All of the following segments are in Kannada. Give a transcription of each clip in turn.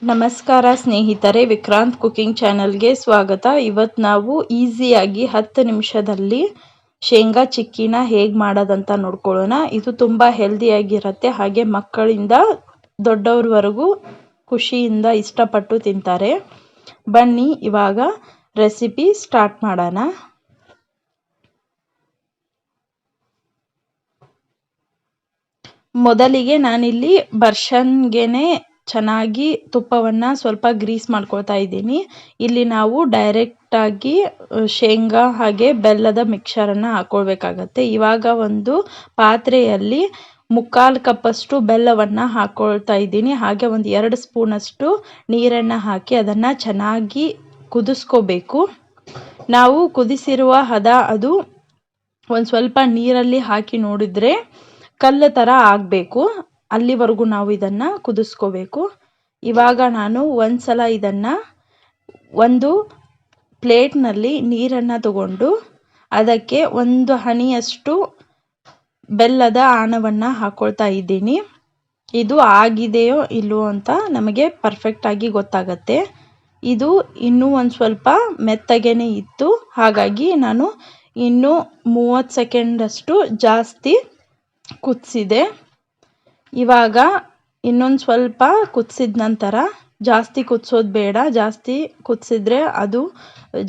ನಮಸ್ಕಾರ ಸ್ನೇಹಿತರೆ, ವಿಕ್ರಾಂತ್ ಕುಕಿಂಗ್ ಚಾನಲ್ಗೆ ಸ್ವಾಗತ. ಇವತ್ತು ನಾವು ಈಸಿಯಾಗಿ 10 ನಿಮಿಷದಲ್ಲಿ ಶೇಂಗಾ ಚಿಕ್ಕಿನ ಹೇಗೆ ಮಾಡೋದಂತ ನೋಡ್ಕೊಳ್ಳೋಣ. ಇದು ತುಂಬ ಹೆಲ್ದಿಯಾಗಿರುತ್ತೆ, ಹಾಗೆ ಮಕ್ಕಳಿಂದ ದೊಡ್ಡವ್ರವರೆಗೂ ಖುಷಿಯಿಂದ ಇಷ್ಟಪಟ್ಟು ತಿಂತಾರೆ. ಬನ್ನಿ ಇವಾಗ ರೆಸಿಪಿ ಸ್ಟಾರ್ಟ್ ಮಾಡೋಣ. ಮೊದಲಿಗೆ ನಾನಿಲ್ಲಿ ಬರ್ಷನ್ಗೆನೆ ಚೆನ್ನಾಗಿ ತುಪ್ಪವನ್ನು ಸ್ವಲ್ಪ ಗ್ರೀಸ್ ಮಾಡ್ಕೊಳ್ತಾ ಇದ್ದೀನಿ. ಇಲ್ಲಿ ನಾವು ಡೈರೆಕ್ಟಾಗಿ ಶೇಂಗಾ ಹಾಗೆ ಬೆಲ್ಲದ ಮಿಕ್ಸರನ್ನು ಹಾಕ್ಕೊಳ್ಬೇಕಾಗತ್ತೆ. ಇವಾಗ ಒಂದು ಪಾತ್ರೆಯಲ್ಲಿ 3/4 ಕಪ್ಪಷ್ಟು ಬೆಲ್ಲವನ್ನು ಹಾಕ್ಕೊಳ್ತಾ ಇದ್ದೀನಿ. ಹಾಗೆ ಒಂದು 2 ಸ್ಪೂನಷ್ಟು ನೀರನ್ನು ಹಾಕಿ ಅದನ್ನು ಚೆನ್ನಾಗಿ ಕುದಿಸ್ಕೋಬೇಕು. ನಾವು ಕುದಿಸಿರುವ ಹದ ಅದು ಒಂದು ಸ್ವಲ್ಪ ನೀರಲ್ಲಿ ಹಾಕಿ ನೋಡಿದರೆ ಕಲ್ಲು ಥರ ಆಗಬೇಕು. ಅಲ್ಲಿವರೆಗೂ ನಾವು ಇದನ್ನು ಕುದಿಸ್ಕೋಬೇಕು. ಇವಾಗ ನಾನು ಒಂದ್ಸಲ ಇದನ್ನು ಒಂದು ಪ್ಲೇಟ್ನಲ್ಲಿ ನೀರನ್ನು ತಗೊಂಡು ಅದಕ್ಕೆ ಒಂದು ಹನಿಯಷ್ಟು ಬೆಲ್ಲದ ಆಣವನ್ನು ಹಾಕ್ಕೊಳ್ತಾ ಇದ್ದೀನಿ. ಇದು ಆಗಿದೆಯೋ ಇಲ್ಲವೋ ಅಂತ ನಮಗೆ ಪರ್ಫೆಕ್ಟಾಗಿ ಗೊತ್ತಾಗತ್ತೆ. ಇದು ಇನ್ನೂ ಒಂದು ಸ್ವಲ್ಪ ಮೆತ್ತಗೇನೆ ಇತ್ತು, ಹಾಗಾಗಿ ನಾನು ಇನ್ನೂ 30 ಸೆಕೆಂಡಷ್ಟು ಜಾಸ್ತಿ ಕುದಿಸಿದೆ. ಇವಾಗ ಇನ್ನೊಂದು ಸ್ವಲ್ಪ ಕುದಿಸಿದ ನಂತರ, ಜಾಸ್ತಿ ಕುದಿಸೋದು ಬೇಡ, ಜಾಸ್ತಿ ಕುದಿಸಿದ್ರೆ ಅದು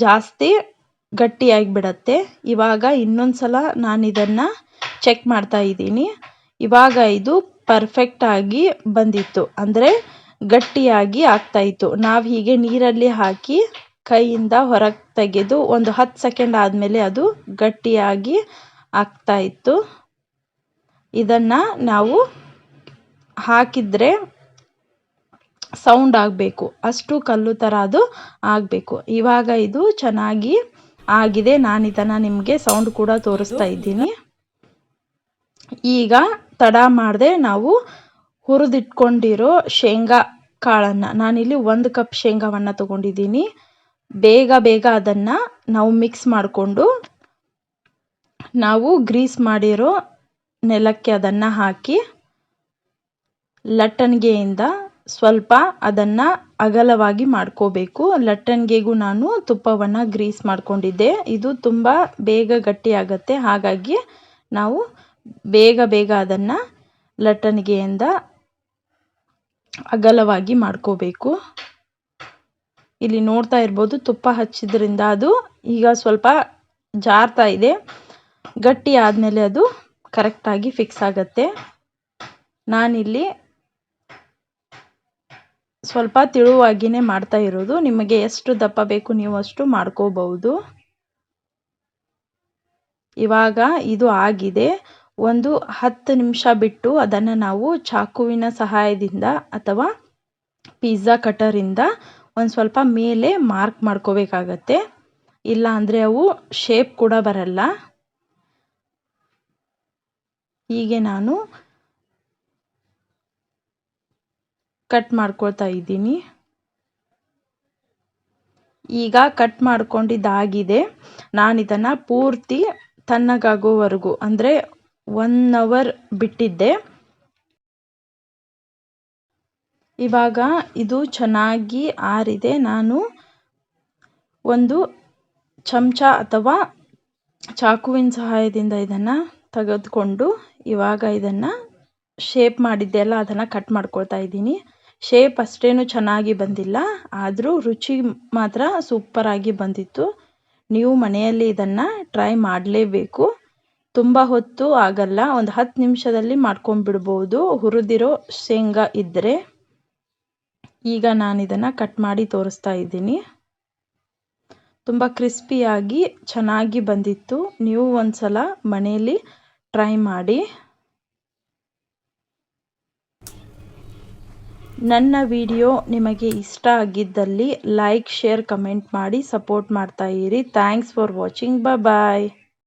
ಜಾಸ್ತಿ ಗಟ್ಟಿಯಾಗಿಬಿಡತ್ತೆ. ಇವಾಗ ಇನ್ನೊಂದು ಸಲ ನಾನು ಇದನ್ನು ಚೆಕ್ ಮಾಡ್ತಾ ಇದ್ದೀನಿ. ಇವಾಗ ಇದು ಪರ್ಫೆಕ್ಟಾಗಿ ಬಂದಿತ್ತು, ಅಂದರೆ ಗಟ್ಟಿಯಾಗಿ ಆಗ್ತಾಯಿತ್ತು. ನಾವು ಹೀಗೆ ನೀರಲ್ಲಿ ಹಾಕಿ ಕೈಯಿಂದ ಹೊರಗೆ ತೆಗೆದು ಒಂದು 10 ಸೆಕೆಂಡ್ ಆದಮೇಲೆ ಅದು ಗಟ್ಟಿಯಾಗಿ ಆಗ್ತಾಯಿತ್ತು. ಇದನ್ನು ನಾವು ಹಾಕಿದರೆ ಸೌಂಡ್ ಆಗಬೇಕು, ಅಷ್ಟು ಕಲ್ಲು ಥರ ಅದು ಆಗಬೇಕು. ಇವಾಗ ಇದು ಚೆನ್ನಾಗಿ ಆಗಿದೆ. ನಾನು ಇದನ್ನು ನಿಮಗೆ ಸೌಂಡ್ ಕೂಡ ತೋರಿಸ್ತಾ ಇದ್ದೀನಿ. ಈಗ ತಡ ಮಾಡದೆ ನಾವು ಹುರಿದಿಟ್ಕೊಂಡಿರೋ ಶೇಂಗಾ ಕಾಳನ್ನು, ನಾನಿಲ್ಲಿ 1 ಕಪ್ ಶೇಂಗಾವನ್ನು ತಗೊಂಡಿದ್ದೀನಿ. ಬೇಗ ಅದನ್ನು ನಾವು ಮಿಕ್ಸ್ ಮಾಡಿಕೊಂಡು ನಾವು ಗ್ರೀಸ್ ಮಾಡಿರೋ ನೆಲಕ್ಕೆ ಅದನ್ನು ಹಾಕಿ ಲಟ್ಟಣಿಗೆಯಿಂದ ಸ್ವಲ್ಪ ಅದನ್ನು ಅಗಲವಾಗಿ ಮಾಡ್ಕೋಬೇಕು. ಲಟ್ಟಣಿಗೆಗೂ ನಾನು ತುಪ್ಪವನ್ನು ಗ್ರೀಸ್ ಮಾಡ್ಕೊಂಡಿದ್ದೆ. ಇದು ತುಂಬ ಬೇಗ ಗಟ್ಟಿಯಾಗತ್ತೆ, ಹಾಗಾಗಿ ನಾವು ಬೇಗ ಅದನ್ನು ಲಟ್ಟಣಿಗೆಯಿಂದ ಅಗಲವಾಗಿ ಮಾಡ್ಕೋಬೇಕು. ಇಲ್ಲಿ ನೋಡ್ತಾ ಇರ್ಬೋದು, ತುಪ್ಪ ಹಚ್ಚಿದ್ರಿಂದ ಅದು ಈಗ ಸ್ವಲ್ಪ ಜಾರ್ತಾ ಇದೆ. ಗಟ್ಟಿ ಆದಮೇಲೆ ಅದು ಕರೆಕ್ಟಾಗಿ ಫಿಕ್ಸ್ ಆಗುತ್ತೆ. ನಾನಿಲ್ಲಿ ಸ್ವಲ್ಪ ತಿಳುವಾಗಿಯೇ ಮಾಡ್ತಾ ಇರೋದು. ನಿಮಗೆ ಎಷ್ಟು ದಪ್ಪ ಬೇಕು ನೀವು ಅಷ್ಟು ಮಾಡ್ಕೋಬಹುದು. ಇವಾಗ ಇದು ಆಗಿದೆ. ಒಂದು 10 ನಿಮಿಷ ಬಿಟ್ಟು ಅದನ್ನು ನಾವು ಚಾಕುವಿನ ಸಹಾಯದಿಂದ ಅಥವಾ ಪಿಜ್ಜಾ ಕಟರಿಂದ ಒಂದು ಸ್ವಲ್ಪ ಮೇಲೆ ಮಾರ್ಕ್ ಮಾಡ್ಕೋಬೇಕಾಗತ್ತೆ. ಇಲ್ಲ ಅಂದರೆ ಅವು ಶೇಪ್ ಕೂಡ ಬರಲ್ಲ. ಹೀಗೆ ನಾನು ಕಟ್ ಮಾಡ್ಕೊಳ್ತಾ ಇದ್ದೀನಿ. ಈಗ ಕಟ್ ಮಾಡ್ಕೊಂಡಿದ್ದಾಗಿದೆ. ನಾನು ಇದನ್ನು ಪೂರ್ತಿ ತಣ್ಣಗಾಗೋವರೆಗೂ, ಅಂದರೆ 1 ಅವರ್ ಬಿಟ್ಟಿದ್ದೆ. ಇವಾಗ ಇದು ಚೆನ್ನಾಗಿ ಆರಿದೆ. ನಾನು ಒಂದು ಚಮಚ ಅಥವಾ ಚಾಕುವಿನ ಸಹಾಯದಿಂದ ಇದನ್ನು ತೆಗೆದುಕೊಂಡು ಇವಾಗ ಇದನ್ನು ಶೇಪ್ ಮಾಡಿದ್ದೆಲ್ಲ ಅದನ್ನು ಕಟ್ ಮಾಡ್ಕೊಳ್ತಾ ಇದ್ದೀನಿ. ಶೇಪ್ ಅಷ್ಟೇನು ಚೆನ್ನಾಗಿ ಬಂದಿಲ್ಲ, ಆದರೂ ರುಚಿ ಮಾತ್ರ ಸೂಪರಾಗಿ ಬಂದಿತ್ತು. ನೀವು ಮನೆಯಲ್ಲಿ ಇದನ್ನು ಟ್ರೈ ಮಾಡಲೇಬೇಕು. ತುಂಬ ಹೊತ್ತು ಆಗಲ್ಲ, ಒಂದು 10 ನಿಮಿಷದಲ್ಲಿ ಮಾಡ್ಕೊಂಡ್ಬಿಡ್ಬೋದು ಹುರಿದಿರೋ ಶೇಂಗಾ ಇದ್ದರೆ. ಈಗ ನಾನು ಇದನ್ನು ಕಟ್ ಮಾಡಿ ತೋರಿಸ್ತಾ ಇದ್ದೀನಿ. ತುಂಬ ಕ್ರಿಸ್ಪಿಯಾಗಿ ಚೆನ್ನಾಗಿ ಬಂದಿತ್ತು. ನೀವು ಒಂದ್ಸಲ ಮನೆಯಲ್ಲಿ ಟ್ರೈ ಮಾಡಿ. ನನ್ನ ವಿಡಿಯೋ ನಿಮಗೆ ಇಷ್ಟ ಆಗಿದ್ದಲ್ಲಿ ಲೈಕ್, ಶೇರ್, ಕಮೆಂಟ್ ಮಾಡಿ ಸಪೋರ್ಟ್ ಮಾಡ್ತಾ ಇರಿ. Thanks for watching. ಬಾಯ್.